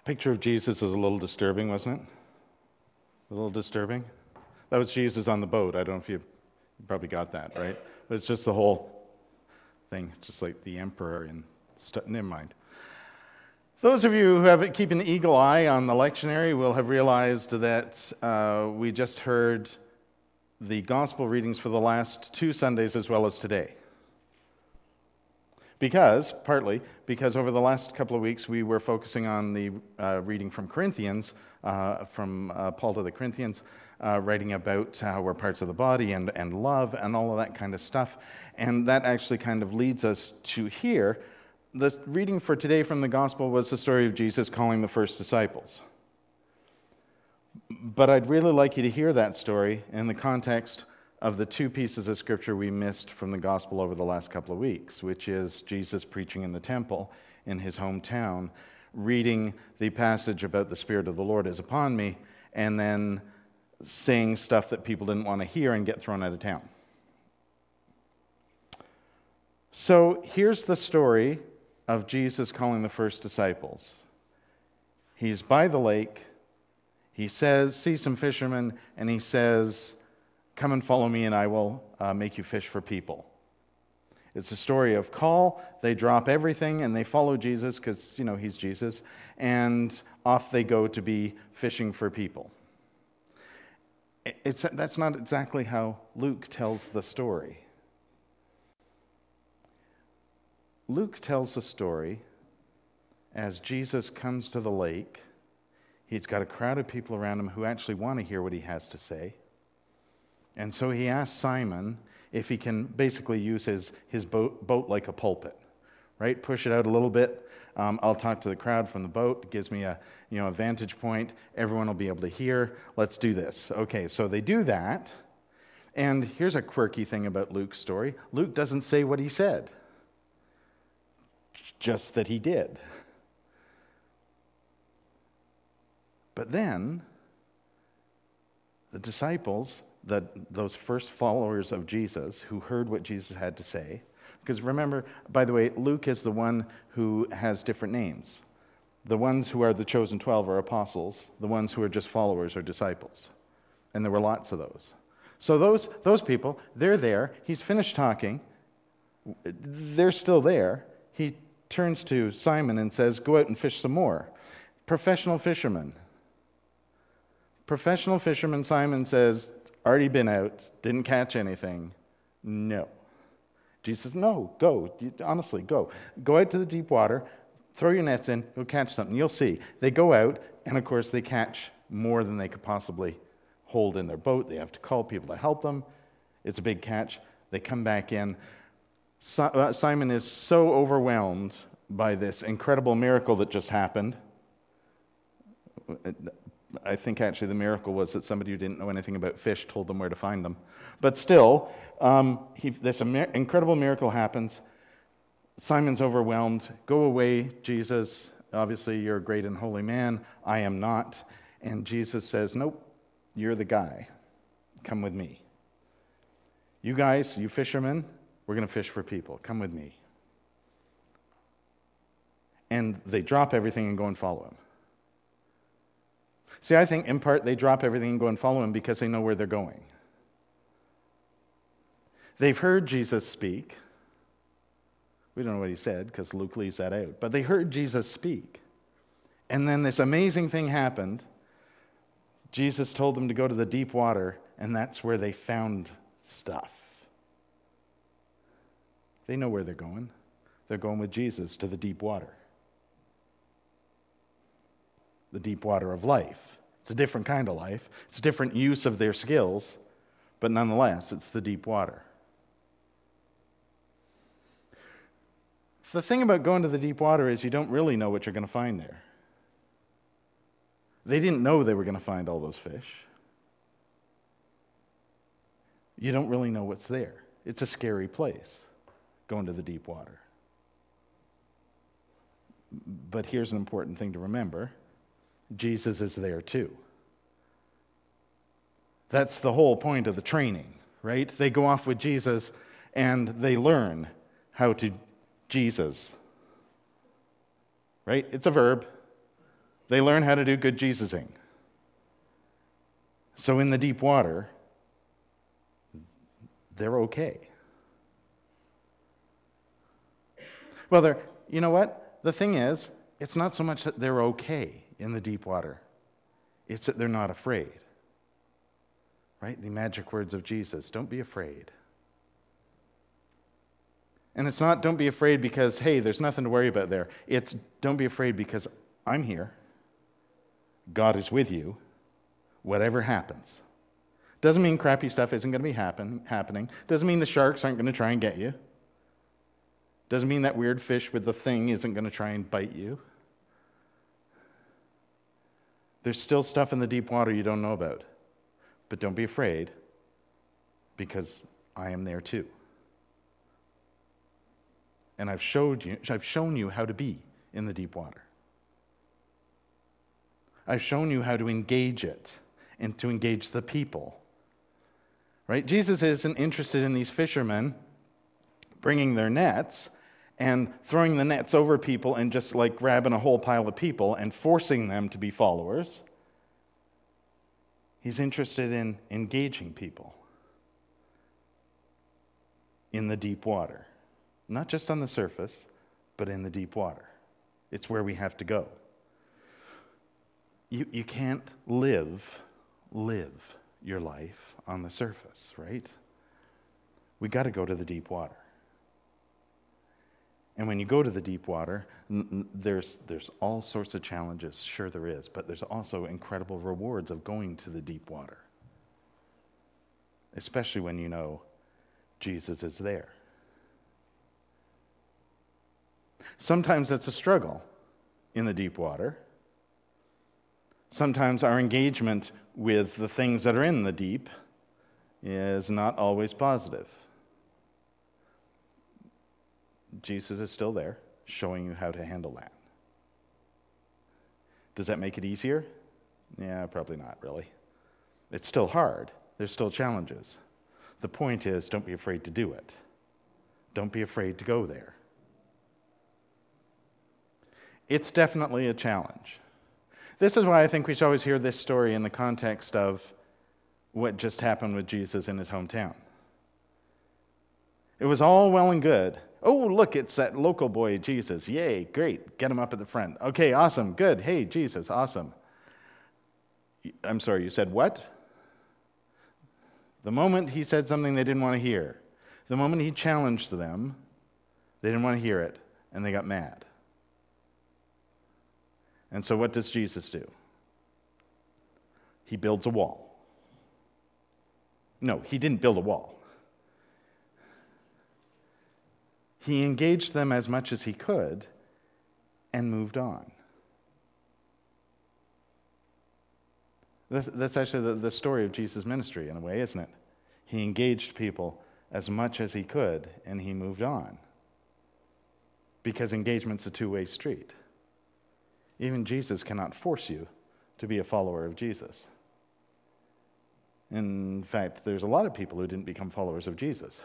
Picture of Jesus is a little disturbing, wasn't it? A little disturbing. That was Jesus on the boat. I don't know if you probably got that, right? But it's just the whole thing. It's just like the emperor and stuff. Never mind. Those of you who have been keeping the eagle eye on the lectionary will have realized that we just heard the gospel readings for the last 2 Sundays as well as today. Partly because over the last couple of weeks we were focusing on the reading from Corinthians, from Paul to the Corinthians, writing about how we're parts of the body and love and all of that kind of stuff. And that actually kind of leads us to here. The reading for today from the gospel was the story of Jesus calling the first disciples. But I'd really like you to hear that story in the context of the 2 pieces of scripture we missed from the gospel over the last couple of weeks, which is Jesus preaching in the temple in his hometown, reading the passage about the Spirit of the Lord is upon me, and then saying stuff that people didn't want to hear and get thrown out of town. So here's the story of Jesus calling the first disciples. He's by the lake. He says, see some fishermen, and he says, come and follow me and I will make you fish for people. It's a story of call. They drop everything and they follow Jesus because, he's Jesus. And off they go to be fishing for people. That's not exactly how Luke tells the story. Luke tells the story as Jesus comes to the lake. He's got a crowd of people around him who actually want to hear what he has to say. And so he asks Simon if he can basically use his boat like a pulpit, right? Push it out a little bit. I'll talk to the crowd from the boat. It gives me a vantage point. Everyone will be able to hear. Let's do this. Okay, so they do that. And here's a quirky thing about Luke's story. Luke doesn't say what he said, just that he did. But then the disciples, those first followers of Jesus who heard what Jesus had to say, because remember, by the way, Luke is the one who has different names. The ones who are the chosen 12 are apostles. The ones who are just followers are disciples. And there were lots of those. So those people, they're there. He's finished talking. They're still there. He turns to Simon and says, go out and fish some more. Professional fishermen. Professional fisherman Simon says, already been out, didn't catch anything. No. Jesus says, no, go. Honestly, go. Go out to the deep water, throw your nets in, you'll catch something. You'll see. They go out, and of course they catch more than they could possibly hold in their boat. They have to call people to help them. It's a big catch. They come back in. Simon is so overwhelmed by this incredible miracle that just happened. I think actually the miracle was that somebody who didn't know anything about fish told them where to find them. But still, this incredible miracle happens. Simon's overwhelmed. Go away, Jesus. Obviously, you're a great and holy man. I am not. And Jesus says, nope, you're the guy. Come with me. You guys, you fishermen, we're going to fish for people. Come with me. And they drop everything and go and follow him. See, I think in part they drop everything and go and follow him because they know where they're going. They've heard Jesus speak. We don't know what he said because Luke leaves that out. But they heard Jesus speak. And then this amazing thing happened. Jesus told them to go to the deep water, and that's where they found stuff. They know where they're going. They're going with Jesus to the deep water. The deep water of life. It's a different kind of life. It's a different use of their skills, but nonetheless, it's the deep water. The thing about going to the deep water is you don't really know what you're going to find there. They didn't know they were going to find all those fish. You don't really know what's there. It's a scary place, going to the deep water. But here's an important thing to remember. Jesus is there too. That's the whole point of the training, right? They go off with Jesus and they learn how to Jesus. Right? It's a verb. They learn how to do good Jesusing. So in the deep water, they're okay. Well, you know what? The thing is, it's not so much that they're okay in the deep water. It's that they're not afraid. Right? The magic words of Jesus, don't be afraid. And it's not don't be afraid because, hey, there's nothing to worry about there. It's don't be afraid because I'm here. God is with you, whatever happens. Doesn't mean crappy stuff isn't going to be happening. Doesn't mean the sharks aren't going to try and get you. Doesn't mean that weird fish with the thing isn't going to try and bite you. There's still stuff in the deep water you don't know about. But don't be afraid because I am there too. And I've shown you how to be in the deep water. I've shown you how to engage it and to engage the people. Right? Jesus isn't interested in these fishermen bringing their nets and throwing the nets over people and just like grabbing a whole pile of people and forcing them to be followers. He's interested in engaging people in the deep water. Not just on the surface, but in the deep water. It's where we have to go. You can't live your life on the surface, right? We got to go to the deep water. And when you go to the deep water, there's all sorts of challenges. Sure there is, but there's also incredible rewards of going to the deep water. Especially when you know Jesus is there. Sometimes it's a struggle in the deep water. Sometimes our engagement with the things that are in the deep is not always positive. Jesus is still there, showing you how to handle that. Does that make it easier? Yeah, probably not really. It's still hard. There's still challenges. The point is, don't be afraid to do it. Don't be afraid to go there. It's definitely a challenge. This is why I think we should always hear this story in the context of what just happened with Jesus in his hometown. It was all well and good. Oh, look, it's that local boy, Jesus. Yay, great. Get him up at the front. Okay, awesome, good. Hey, Jesus, awesome. I'm sorry, you said what? The moment he said something they didn't want to hear, the moment he challenged them, they didn't want to hear it, and they got mad. And so what does Jesus do? He builds a wall. No, he didn't build a wall. He engaged them as much as he could and moved on. That's actually the story of Jesus' ministry in a way, isn't it? He engaged people as much as he could and he moved on. Because engagement's a two-way street. Even Jesus cannot force you to be a follower of Jesus. In fact, there's a lot of people who didn't become followers of Jesus.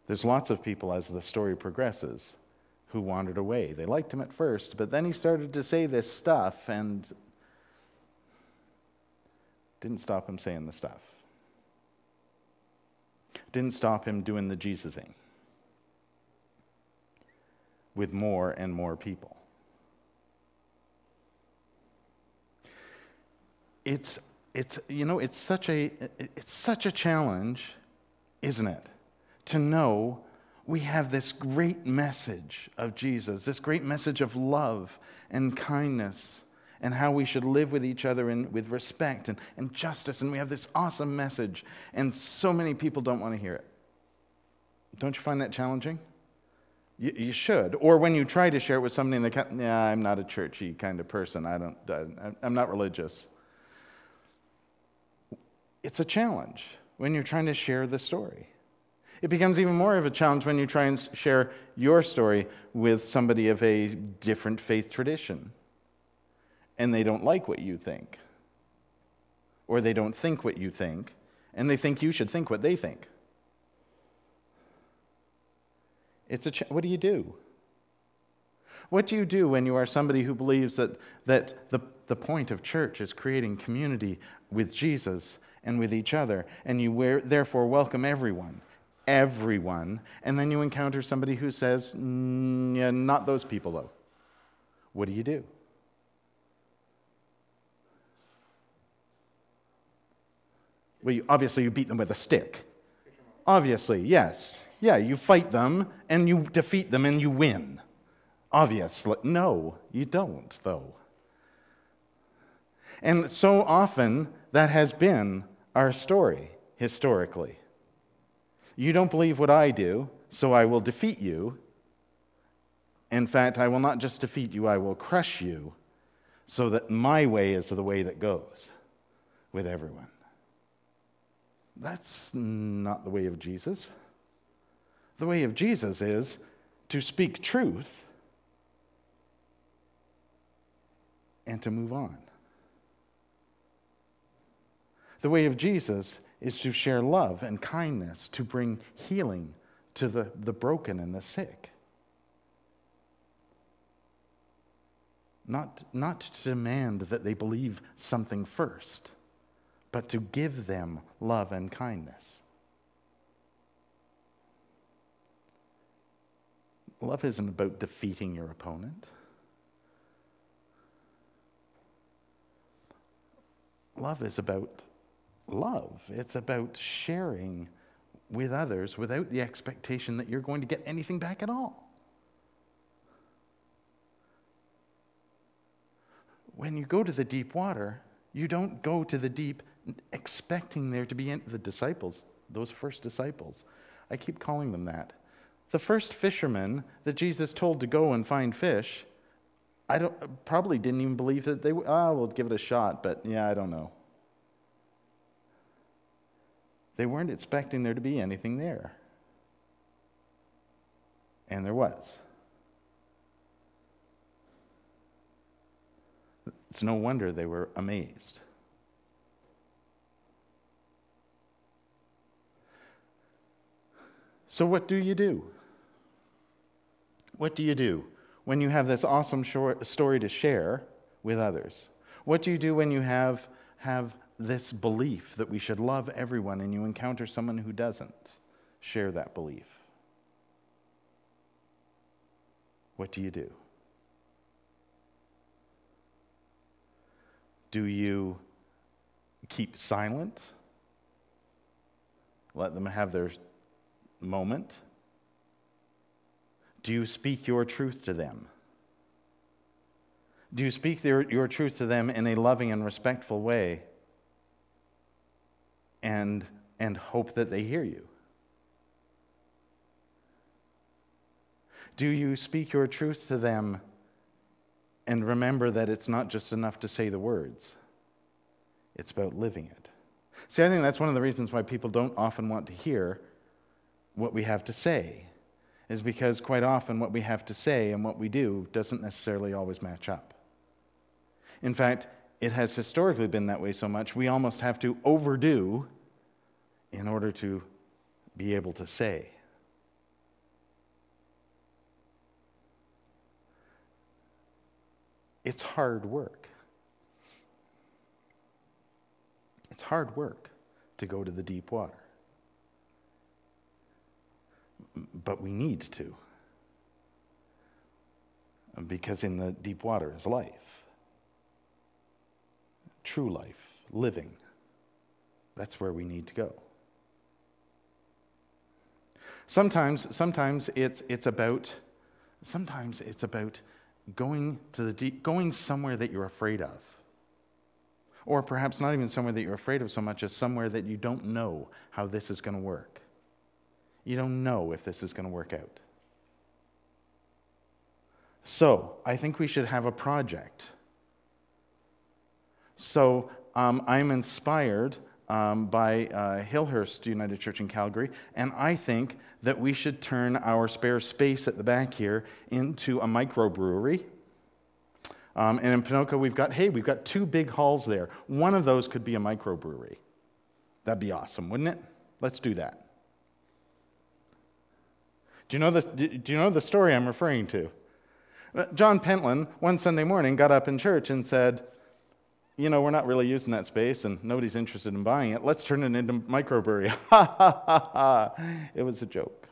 There's lots of people, as the story progresses, who wandered away. They liked him at first, but then he started to say this stuff and didn't stop him saying the stuff. Didn't stop him doing the Jesusing with more and more people. It's such a challenge, isn't it? To know we have this great message of Jesus, this great message of love and kindness and how we should live with each other with respect and justice, and we have this awesome message, and so many people don't want to hear it. Don't you find that challenging? You should. Or when you try to share it with somebody and I'm not a churchy kind of person. I'm not religious. It's a challenge when you're trying to share the story. It becomes even more of a challenge when you try and share your story with somebody of a different faith tradition and they don't like what you think, or they don't think what you think, and they think you should think what they think. What do you do? What do you do when you are somebody who believes that the point of church is creating community with Jesus and with each other, and you therefore welcome everyone, and then you encounter somebody who says, yeah, not those people though? What do you do? Well, obviously you beat them with a stick. Obviously, yes. Yeah, you fight them, and you defeat them, and you win. Obviously. No, you don't, though. And so often, that has been our story, historically. You don't believe what I do, so I will defeat you. In fact, I will not just defeat you, I will crush you, so that my way is the way that goes with everyone. That's not the way of Jesus. The way of Jesus is to speak truth and to move on. The way of Jesus is to share love and kindness, to bring healing to the broken and the sick. Not to demand that they believe something first, but to give them love and kindness. Love isn't about defeating your opponent. Love is about love. It's about sharing with others without the expectation that you're going to get anything back at all. When you go to the deep water, you don't go to the deep expecting there to be the disciples, those first disciples. I keep calling them that. The first fishermen that Jesus told to go and find fish, probably didn't even believe that they would, we'll give it a shot, but yeah, I don't know. They weren't expecting there to be anything there. And there was. It's no wonder they were amazed. So what do you do? What do you do when you have this awesome story to share with others? What do you do when you have this belief that we should love everyone and you encounter someone who doesn't share that belief? What do you do? Do you keep silent? Let them have their moment? Do you speak your truth to them? Do you speak your truth to them in a loving and respectful way and hope that they hear you? Do you speak your truth to them and remember that it's not just enough to say the words? It's about living it. See, I think that's one of the reasons why people don't often want to hear what we have to say, is because quite often what we have to say and what we do doesn't necessarily always match up. In fact, it has historically been that way so much, we almost have to overdo in order to be able to say. It's hard work. It's hard work to go to the deep water. But we need to. Because in the deep water is life. True life, living. That's where we need to go. Sometimes it's about going to the deep, going somewhere that you're afraid of. Or perhaps not even somewhere that you're afraid of so much as somewhere that you don't know how this is going to work. You don't know if this is going to work out. So, I think we should have a project. So, I'm inspired by Hillhurst United Church in Calgary, and I think that we should turn our spare space at the back here into a microbrewery. And in Ponoka, we've got 2 big halls there. One of those could be a microbrewery. That'd be awesome, wouldn't it? Let's do that. Do you know the story I'm referring to? John Pentland, one Sunday morning, got up in church and said, we're not really using that space and nobody's interested in buying it. Let's turn it into microbrewery. Ha, ha, ha, ha. It was a joke.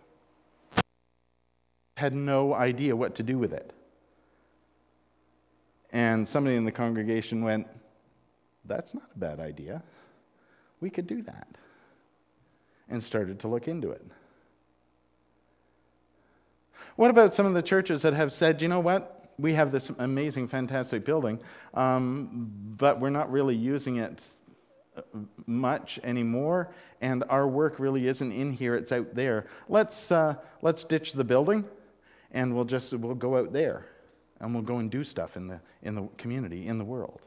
Had no idea what to do with it. And somebody in the congregation went, that's not a bad idea. We could do that. And started to look into it. What about some of the churches that have said, you know what? We have this amazing, fantastic building, but we're not really using it much anymore, and our work really isn't in here, it's out there. Let's ditch the building, and we'll go out there, and we'll go and do stuff in the community, in the world.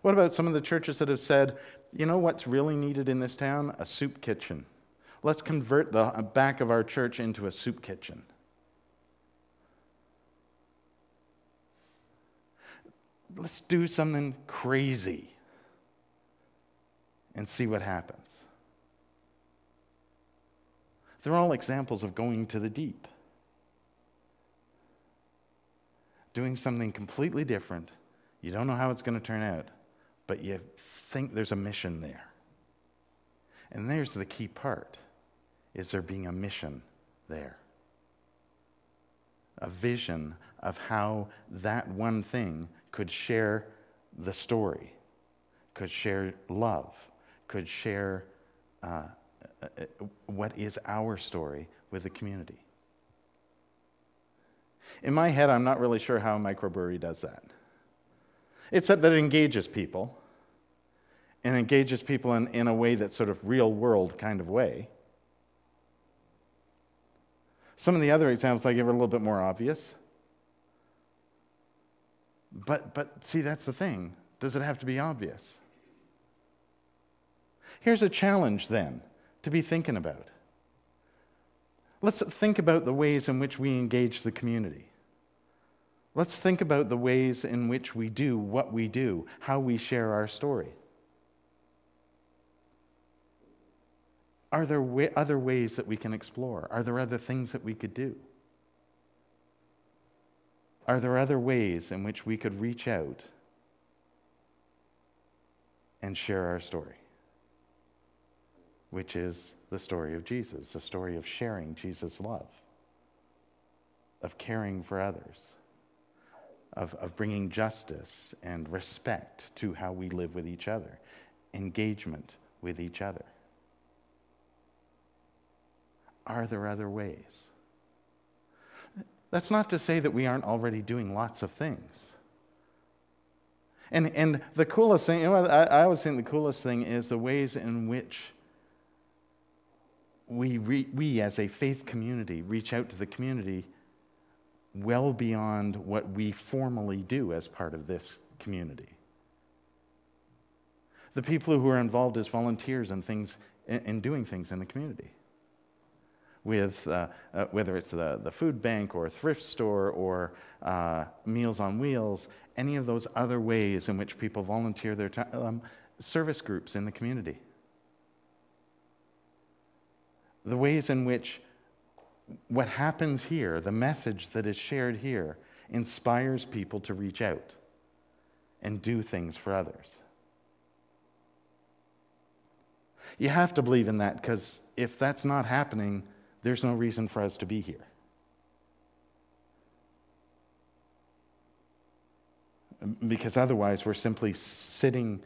What about some of the churches that have said, you know what's really needed in this town? A soup kitchen. Let's convert the back of our church into a soup kitchen. Let's do something crazy and see what happens. They're all examples of going to the deep. Doing something completely different. You don't know how it's going to turn out, but you think there's a mission there. And there's the key part. Is there being a mission there? A vision of how that one thing could share the story, could share love, could share what is our story with the community. In my head, I'm not really sure how a microbrewery does that. Except that it engages people, and engages people in a way that's sort of real world kind of way. Some of the other examples I give are a little bit more obvious. But see, that's the thing. Does it have to be obvious? Here's a challenge then to be thinking about. Let's think about the ways in which we engage the community. Let's think about the ways in which we do what we do, how we share our story. Are there other ways that we can explore? Are there other things that we could do? Are there other ways in which we could reach out and share our story? Which is the story of Jesus, the story of sharing Jesus' love, of caring for others, of bringing justice and respect to how we live with each other, engagement with each other. Are there other ways? That's not to say that we aren't already doing lots of things. And the coolest thing, I always think the coolest thing is the ways in which we as a faith community reach out to the community well beyond what we formally do as part of this community. The people who are involved as volunteers and things, in doing things in the community. With whether it's the food bank or thrift store or Meals on Wheels, any of those other ways in which people volunteer their time, service groups in the community. The ways in which what happens here, the message that is shared here, inspires people to reach out and do things for others. You have to believe in that, because if that's not happening, there's no reason for us to be here. Because otherwise we're simply sitting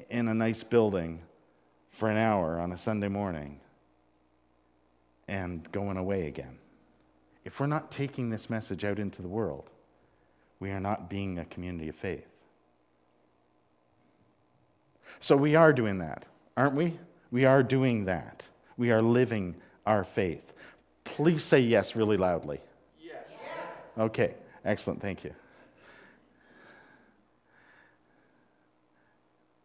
in a nice building for an hour on a Sunday morning and going away again. If we're not taking this message out into the world, we are not being a community of faith. So we are doing that, aren't we? We are doing that. We are living our faith. Please say yes really loudly. Yes. Okay, excellent, thank you.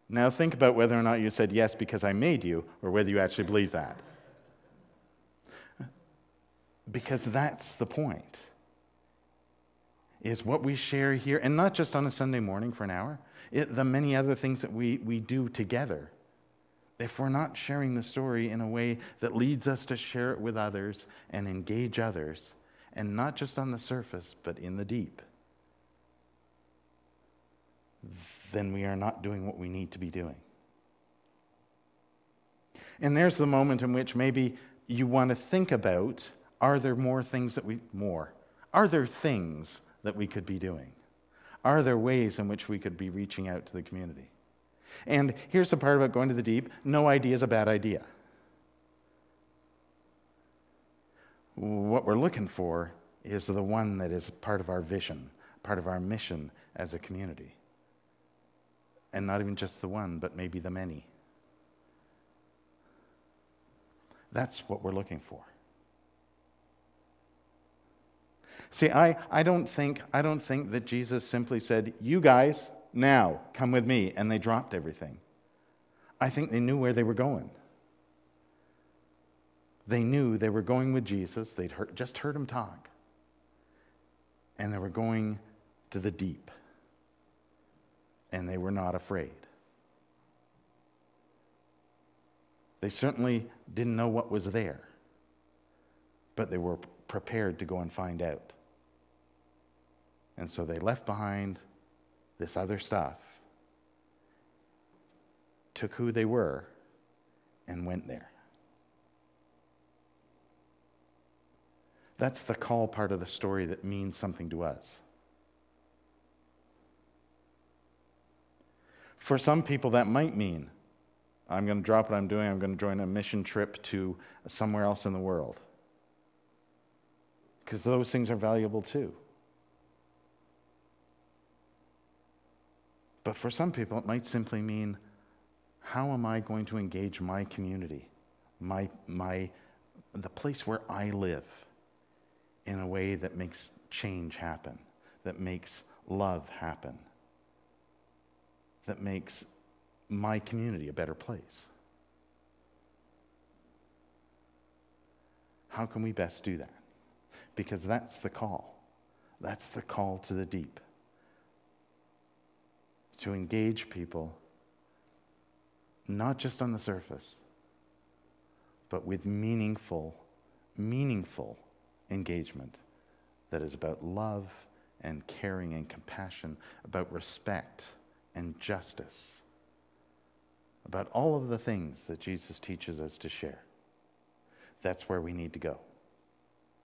Now think about whether or not you said yes because I made you, or whether you actually believe that. Because that's the point. Is what we share here, and not just on a Sunday morning for an hour, the many other things that we do together if we're not sharing the story in a way that leads us to share it with others and engage others, and not just on the surface, but in the deep, then we are not doing what we need to be doing. And there's the moment in which maybe you want to think about, are there things that we could be doing? Are there ways in which we could be reaching out to the community? And here's the part about going to the deep. No idea is a bad idea. What we're looking for is the one that is part of our vision, part of our mission as a community. And not even just the one, but maybe the many. That's what we're looking for. See, I don't think that Jesus simply said, "You guys, now come with me," and they dropped everything. I think they knew where they were going. They knew they were going with Jesus. They'd just heard him talk. And they were going to the deep. And they were not afraid. They certainly didn't know what was there, but they were prepared to go and find out. And so they left behind this other stuff, took who they were, and went there. That's the call part of the story that means something to us. For some people, that might mean, I'm going to drop what I'm doing, I'm going to join a mission trip to somewhere else in the world. Because those things are valuable too. But for some people, it might simply mean, how am I going to engage my community, the place where I live, in a way that makes change happen, that makes love happen, that makes my community a better place? How can we best do that? Because that's the call. That's the call to the deep. To engage people, not just on the surface, but with meaningful engagement that is about love and caring and compassion, about respect and justice, about all of the things that Jesus teaches us to share. That's where we need to go.